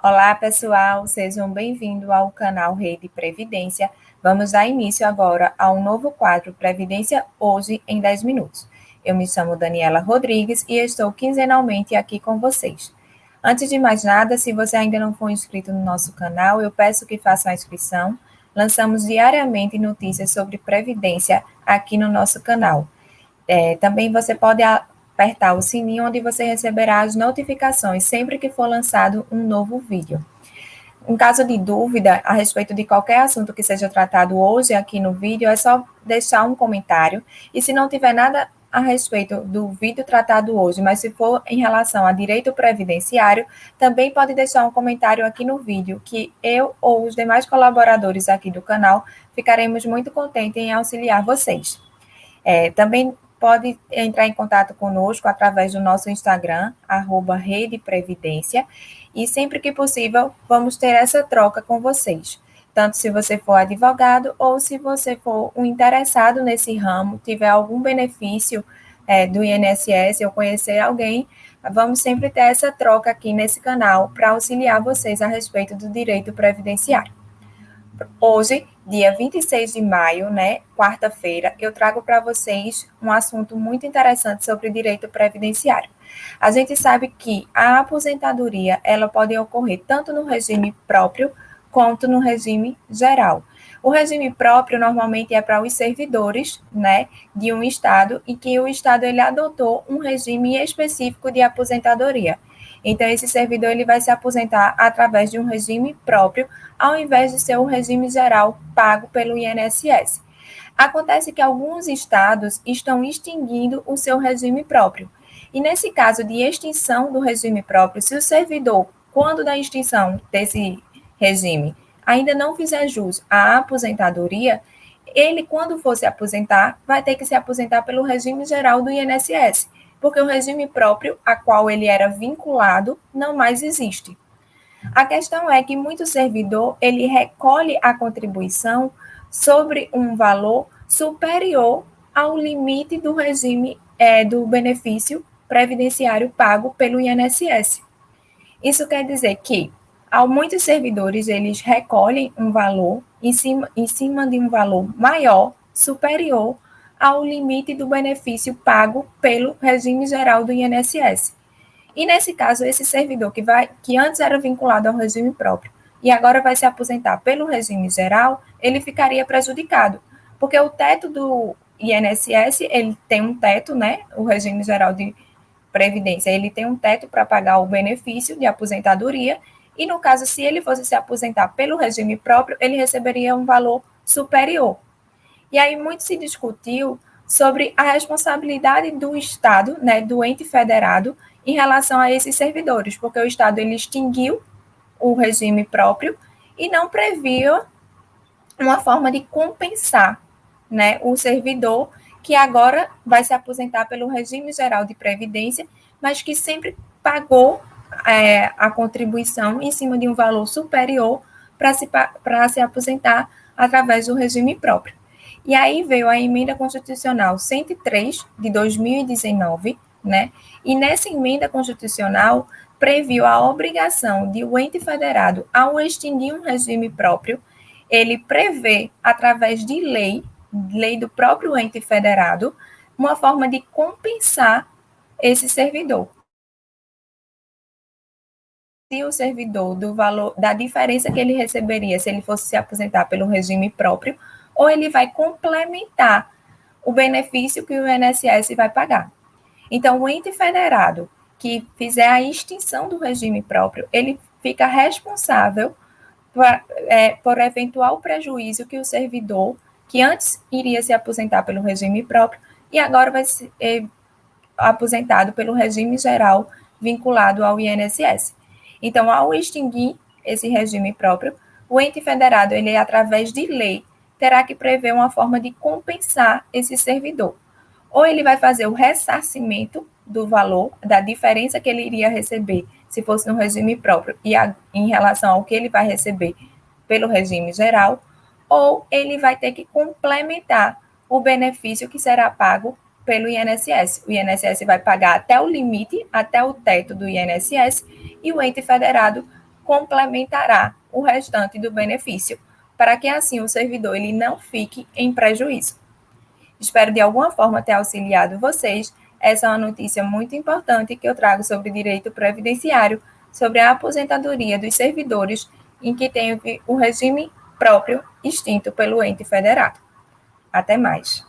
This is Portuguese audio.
Olá, pessoal, sejam bem-vindos ao canal Rede Previdência. Vamos dar início agora a um novo quadro Previdência Hoje em 10 Minutos. Eu me chamo Daniela Rodrigues e estou quinzenalmente aqui com vocês. Antes de mais nada, se você ainda não for inscrito no nosso canal, eu peço que faça a inscrição. Lançamos diariamente notícias sobre Previdência aqui no nosso canal. Também você pode apertar o sininho onde você receberá as notificações sempre que for lançado um novo vídeo. Em caso de dúvida a respeito de qualquer assunto que seja tratado hoje aqui no vídeo, é só deixar um comentário. E se não tiver nada a respeito do vídeo tratado hoje, mas se for em relação a direito previdenciário, também pode deixar um comentário aqui no vídeo, que eu ou os demais colaboradores aqui do canal ficaremos muito contentes em auxiliar vocês. Também pode entrar em contato conosco através do nosso Instagram, @Rede Previdência, e sempre que possível vamos ter essa troca com vocês. Tanto se você for advogado ou se você for um interessado nesse ramo, tiver algum benefício do INSS ou conhecer alguém, vamos sempre ter essa troca aqui nesse canal para auxiliar vocês a respeito do direito previdenciário. Hoje, dia 26 de maio, quarta-feira, eu trago para vocês um assunto muito interessante sobre o direito previdenciário. A gente sabe que a aposentadoria, ela pode ocorrer tanto no regime próprio quanto no regime geral. O regime próprio normalmente é para os servidores, de um estado, e que o estado ele adotou um regime específico de aposentadoria. Então, esse servidor ele vai se aposentar através de um regime próprio, ao invés de ser um regime geral pago pelo INSS. Acontece que alguns estados estão extinguindo o seu regime próprio. E nesse caso de extinção do regime próprio, se o servidor, quando da extinção desse regime, ainda não fizer jus à aposentadoria, ele, quando for se aposentar, vai ter que se aposentar pelo regime geral do INSS, porque o regime próprio, a qual ele era vinculado, não mais existe. A questão é que muito servidor, ele recolhe a contribuição sobre um valor superior ao limite do regime do benefício previdenciário pago pelo INSS. Isso quer dizer que, muitos servidores, eles recolhem um valor em cima de um valor maior, superior ao limite do benefício pago pelo regime geral do INSS. E nesse caso, esse servidor que antes era vinculado ao regime próprio e agora vai se aposentar pelo regime geral, ele ficaria prejudicado, porque o teto do INSS, ele tem um teto, o regime geral de previdência, ele tem um teto para pagar o benefício de aposentadoria, e no caso, se ele fosse se aposentar pelo regime próprio, ele receberia um valor superior. E aí muito se discutiu sobre a responsabilidade do Estado, do ente federado, em relação a esses servidores, porque o Estado ele extinguiu o regime próprio e não previa uma forma de compensar, o servidor que agora vai se aposentar pelo regime geral de previdência, mas que sempre pagou a contribuição em cima de um valor superior para se aposentar através do regime próprio. E aí veio a Emenda Constitucional 103, de 2019, e nessa emenda constitucional previu a obrigação de o ente federado, ao extinguir um regime próprio, ele prevê, através de lei do próprio ente federado, uma forma de compensar esse servidor. Se o servidor do valor, da diferença que ele receberia se ele fosse se aposentar pelo regime próprio, ou ele vai complementar o benefício que o INSS vai pagar. Então, o ente federado que fizer a extinção do regime próprio, ele fica responsável por eventual prejuízo que o servidor, que antes iria se aposentar pelo regime próprio, e agora vai ser aposentado pelo regime geral vinculado ao INSS. Então, ao extinguir esse regime próprio, o ente federado, ele, através de lei, terá que prever uma forma de compensar esse servidor. Ou ele vai fazer o ressarcimento do valor, da diferença que ele iria receber se fosse no regime próprio e em relação ao que ele vai receber pelo regime geral, ou ele vai ter que complementar o benefício que será pago pelo INSS. O INSS vai pagar até o limite, até o teto do INSS, e o ente federado complementará o restante do benefício, para que assim o servidor ele não fique em prejuízo. Espero de alguma forma ter auxiliado vocês. Essa é uma notícia muito importante que eu trago sobre direito previdenciário, sobre a aposentadoria dos servidores, em que tem o regime próprio extinto pelo ente federado. Até mais.